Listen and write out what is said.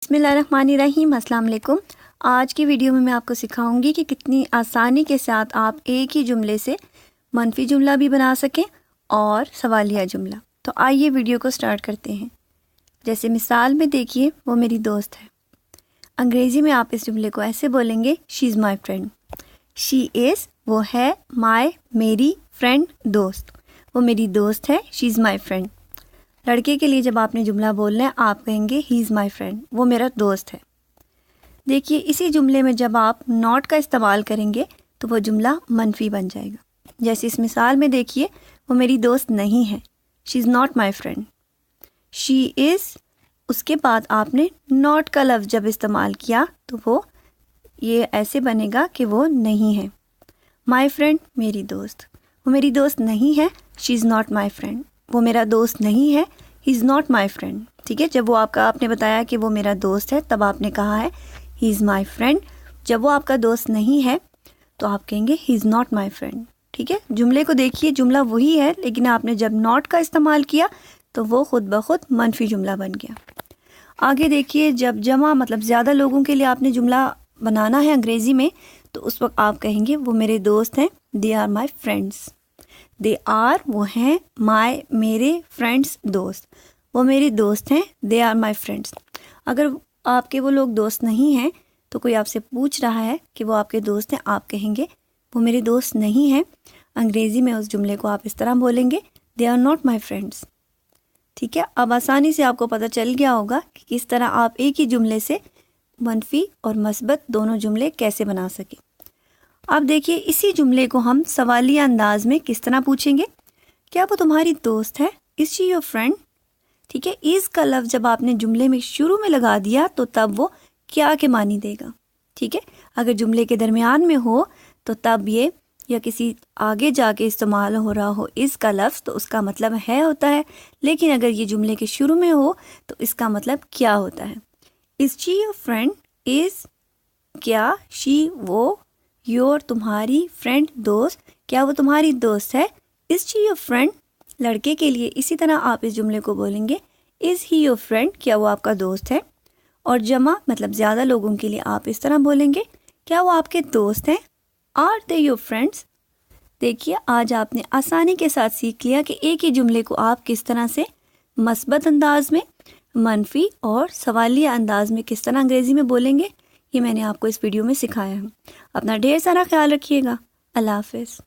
बिस्मिल्लाहिर्रहमानिर्रहीम। अस्सलाम वालेकुम। आज की वीडियो में मैं आपको सिखाऊंगी कि कितनी आसानी के साथ आप एक ही जुमले से मनफी जुमला भी बना सकें और सवालिया जुमला। तो आइए वीडियो को स्टार्ट करते हैं। जैसे मिसाल में देखिए, वो मेरी दोस्त है। अंग्रेज़ी में आप इस जुमले को ऐसे बोलेंगे, she is my friend. She is वो है, माई मेरी, फ्रेंड दोस्त, वो मेरी दोस्त है, शी इज़ माई फ्रेंड। लड़के के लिए जब आपने जुमला बोलना है आप कहेंगे ही इज़ माई फ्रेंड, वो मेरा दोस्त है। देखिए, इसी जुमले में जब आप नॉट का इस्तेमाल करेंगे तो वो जुमला मनफी बन जाएगा। जैसे इस मिसाल में देखिए, वो मेरी दोस्त नहीं है, she is not my friend. She is, उसके बाद आपने नॉट का लफ्ज़ जब इस्तेमाल किया तो वो ये ऐसे बनेगा कि वो नहीं है। माई फ्रेंड, मेरी दोस्त, वो मेरी दोस्त नहीं है, she is not my friend, वो मेरा दोस्त नहीं है, he is not my friend. ठीक है, जब वो आपने बताया कि वो मेरा दोस्त है तब आपने कहा है ही इज़ माई फ्रेंड। जब वो आपका दोस्त नहीं है तो आप कहेंगे he is not my friend. ठीक है, जुमले को देखिए, जुमला वही है लेकिन आपने जब नॉट का इस्तेमाल किया तो वो खुद ब खुद मनफी जुमला बन गया। आगे देखिए, जब जमा मतलब ज़्यादा लोगों के लिए आपने जुमला बनाना है अंग्रेज़ी में तो उस वक्त आप कहेंगे वो मेरे दोस्त हैं, they are my friends. They are वो हैं, माई मेरे, फ्रेंड्स दोस्त, वो मेरे दोस्त हैं, दे आर माई फ्रेंड्स। अगर आपके वो लोग दोस्त नहीं हैं तो कोई आपसे पूछ रहा है कि वो आपके दोस्त हैं, आप कहेंगे वो मेरे दोस्त नहीं हैं। अंग्रेज़ी में उस जुमले को आप इस तरह बोलेंगे, they are not my friends. ठीक है, अब आसानी से आपको पता चल गया होगा कि किस तरह आप एक ही जुमले से मनफी और मस्बत दोनों जुमले कैसे बना सकें। अब देखिए, इसी जुमले को हम सवालिया अंदाज में किस तरह पूछेंगे। क्या वो तुम्हारी दोस्त है, इज़ शी योर फ्रेंड। ठीक है, इज़ का लफ्ज़ जब आपने जुमले में शुरू में लगा दिया तो तब वो क्या के मानी देगा। ठीक है, अगर जुमले के दरमियान में हो तो तब ये या किसी आगे जाके इस्तेमाल हो रहा हो इज़ का लफ्ज़ तो उसका मतलब है होता है, लेकिन अगर ये जुमले के शुरू में हो तो इसका मतलब क्या होता है। Is she your friend, is क्या, शी वो, योर तुम्हारी, फ्रेंड दोस्त, क्या वो तुम्हारी दोस्त है, इज़ शी योर फ्रेंड। लड़के के लिए इसी तरह आप इस जुमले को बोलेंगे, इज़ ही योर फ्रेंड, क्या वो आपका दोस्त है। और जमा मतलब ज़्यादा लोगों के लिए आप इस तरह बोलेंगे, क्या वो आपके दोस्त हैं, आर दे योर फ्रेंड्स। देखिए, आज आपने आसानी के साथ सीख लिया कि एक ही जुमले को आप किस तरह से मस्बत अंदाज में, मनफी और सवालिया अंदाज में किस तरह अंग्रेज़ी में बोलेंगे, ये मैंने आपको इस वीडियो में सिखाया है। अपना ढेर सारा ख्याल रखिएगा। अल्लाह हाफ़िज़।